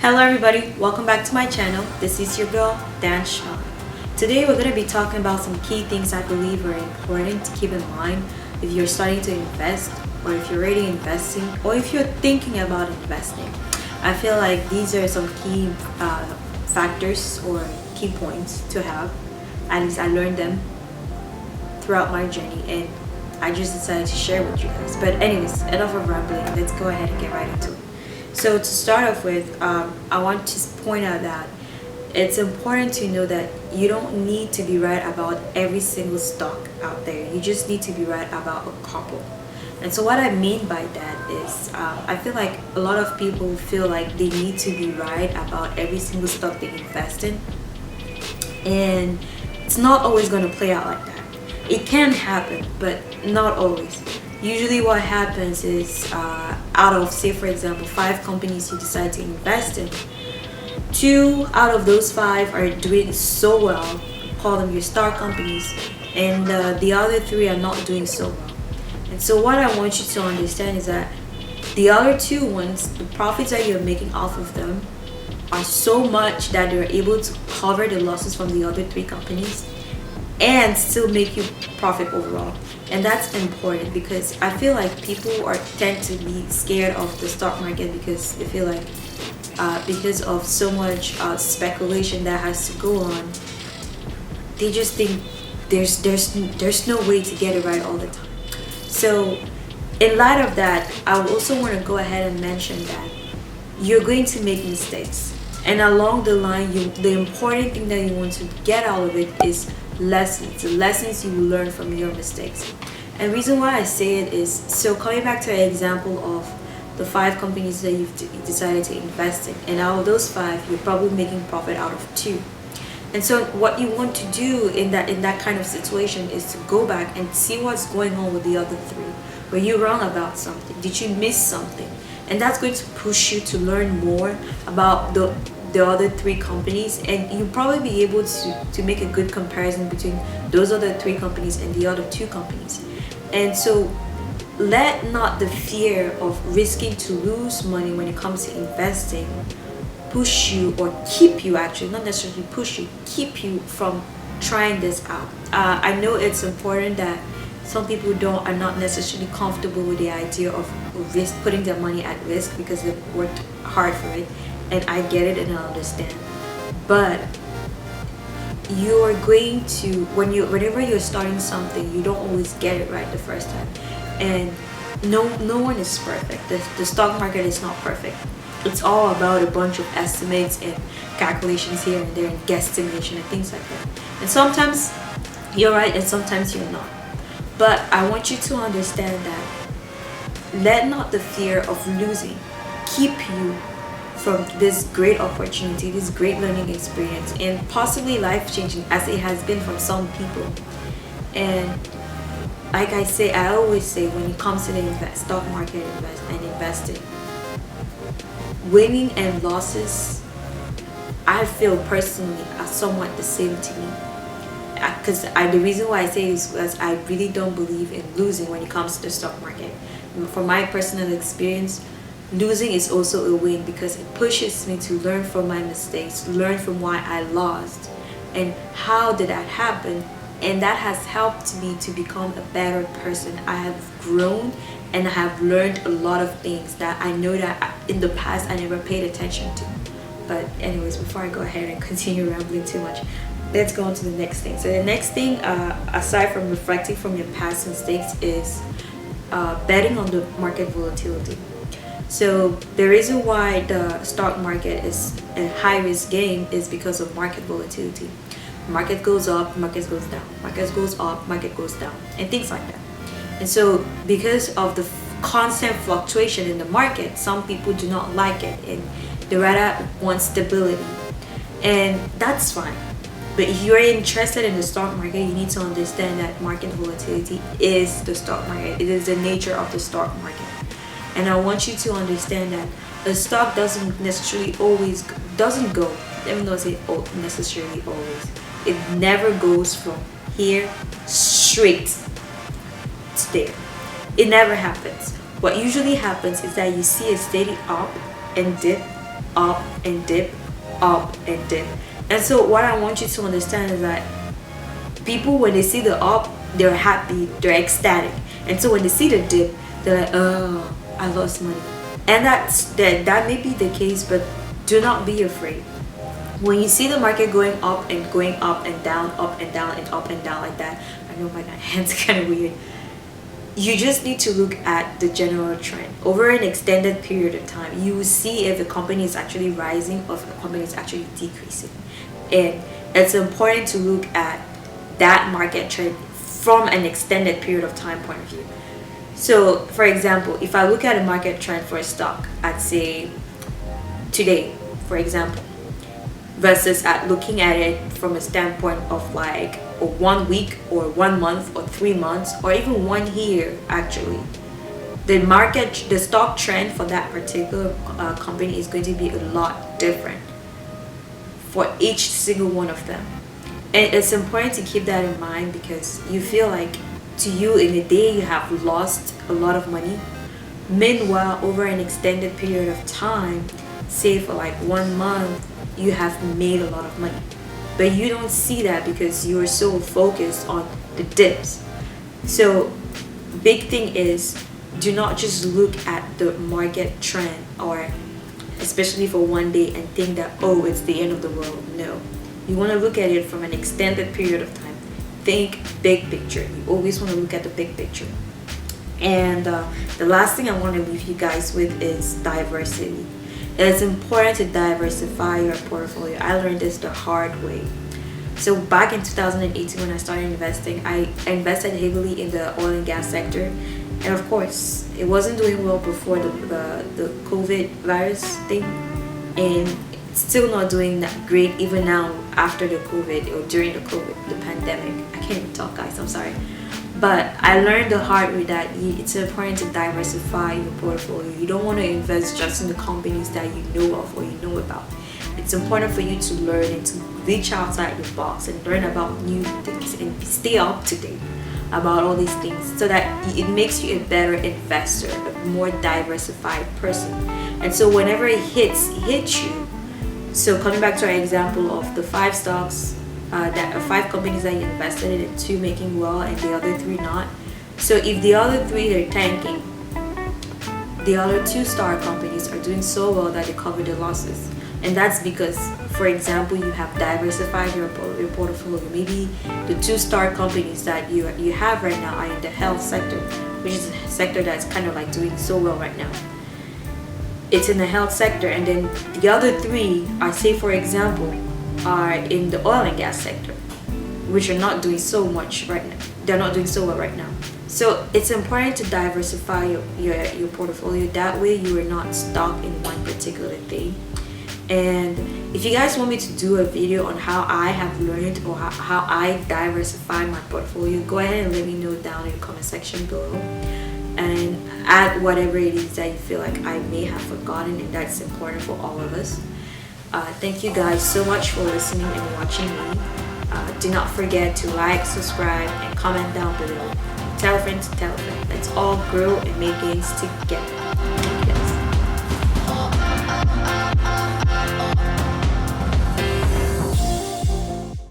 Hello everybody, welcome back to my channel. This is your girl, Dan Shaw. Today we're going to be talking about some key things I believe are important to keep in mind if you're starting to invest, or if you're already investing, or if you're thinking about investing. I feel like these are some key factors or key points to have. At least I learned them throughout my journey and I just decided to share with you guys. But anyways, enough of rambling. Let's go ahead and get right into it. So to start off with, I want to point out that it's important to know that you don't need to be right about every single stock out there. You just need to be right about a couple. And so what I mean by that is, I feel like a lot of people feel like they need to be right about every single stock they invest in. And it's not always going to play out like that. It can happen, but not always. Usually what happens is out of, say for example, 5 companies you decide to invest in, 2 out of those 5 are doing so well, call them your star companies, and the other 3 are not doing so well. And so what I want you to understand is that the other 2 ones, the profits that you're making off of them are so much that they're able to cover the losses from the other 3 companies and still make you profit overall. And that's important because I feel like people tend to be scared of the stock market because they feel like because of so much speculation that has to go on, they just think there's no way to get it right all the time. So in light of that, I also want to go ahead and mention that you're going to make mistakes, and along the line, the important thing that you want to get out of it is lessons, the lessons you learn from your mistakes. And the reason why I say it is, so coming back to an example of the 5 companies that you've decided to invest in, and out of those 5 you're probably making profit out of 2. And so what you want to do in that kind of situation is to go back and see what's going on with the other 3. Were you wrong about something? Did you miss something? And that's going to push you to learn more about the other 3 companies, and you'll probably be able to make a good comparison between those other 3 companies and the other 2 companies. And so let not the fear of risking to lose money when it comes to investing push you, or keep you, actually not necessarily push you, keep you from trying this out. I know it's important that some people are not necessarily comfortable with the idea of putting their money at risk because they've worked hard for it, and I get it and I understand. But you're going to, whenever you're starting something, you don't always get it right the first time, and no one is perfect. The stock market is not perfect. It's all about a bunch of estimates and calculations here and there and guesstimation and things like that. And sometimes you're right and sometimes you're not. But I want you to understand that let not the fear of losing keep you from this great opportunity, this great learning experience, and possibly life-changing as it has been for some people. And like I always say, when it comes to the stock market and investing, winning and losses, I feel personally, are somewhat the same to me. Because the reason why I say this is because I really don't believe in losing when it comes to the stock market. From my personal experience, losing is also a win because it pushes me to learn from my mistakes, learn from why I lost and how did that happen, and that has helped me to become a better person. I have grown and I have learned a lot of things that I know that in the past I never paid attention to. But anyways, before I go ahead and continue rambling too much, let's go on to the next thing. So the next thing, aside from reflecting from your past mistakes, is betting on the market volatility. So the reason why the stock market is a high-risk game is because of market volatility. Market goes up, market goes down. Market goes up, market goes down, and things like that. And so because of the constant fluctuation in the market, some people do not like it and they rather want stability. And that's fine. But if you're interested in the stock market, you need to understand that market volatility is the stock market. It is the nature of the stock market. And I want you to understand that a stock doesn't necessarily always doesn't go. Let me not say necessarily always. It never goes from here straight to there. It never happens. What usually happens is that you see a steady up and dip, up and dip, up and dip. And so what I want you to understand is that people, when they see the up, they're happy, they're ecstatic. And so when they see the dip, they're like, oh, I lost money. And that may be the case, but do not be afraid. When you see the market going up and going up and down, up and down and up and down like that, I know my hands are kind of weird. You just need to look at the general trend over an extended period of time. You will see if the company is actually rising or if the company is actually decreasing. And it's important to look at that market trend from an extended period of time point of view. So for example, if I look at a market trend for a stock at say today, for example, versus at looking at it from a standpoint of like a 1 week or 1 month or 3 months or even 1 year, actually the stock trend for that particular company is going to be a lot different for each single one of them. And it's important to keep that in mind, because you feel like to you in a day you have lost a lot of money. Meanwhile, over an extended period of time, say for like 1 month, you have made a lot of money. But you don't see that because you are so focused on the dips. So big thing is, do not just look at the market trend, or especially for 1 day, and think that, oh, it's the end of the world. No, you want to look at it from an extended period of time. Think big picture. You always want to look at the big picture. And the last thing I want to leave you guys with is diversity. It's important to diversify your portfolio. I learned this the hard way. So back in 2018 when I started investing, I invested heavily in the oil and gas sector. And of course, it wasn't doing well before the COVID virus thing. And it's still not doing that great even now after the COVID or during the COVID, the pandemic. I can't even talk, guys, I'm sorry. But I learned the hard way that it's important to diversify your portfolio. You don't want to invest just in the companies that you know of or you know about. It's important for you to learn and to reach outside the box and learn about new things and stay up to date about all these things, so that it makes you a better investor, a more diversified person. And so whenever it hits you, so coming back to our example of the 5 stocks, that are 5 companies that you invested in and 2 making well and the other 3 not. So if the other 3 they're tanking, the other 2 star companies are doing so well that they cover the losses. And that's because, for example, you have diversified your portfolio. Maybe the 2 star companies that you have right now are in the health sector, which is a sector that's kind of like doing so well right now. It's in the health sector, and then the other 3 are, say for example, are in the oil and gas sector, which are not doing so much right now. They're not doing so well right now. So it's important to diversify your portfolio. That way you are not stuck in one particular thing. And if you guys want me to do a video on how I have learned or how I diversify my portfolio, go ahead and let me know down in the comment section below, and add whatever it is that you feel like I may have forgotten and that's important for all of us. Thank you guys so much for listening and watching me. Do not forget to like, subscribe, and comment down below. Tell a friend to tell a friend. Let's all grow and make gains together. Thank you.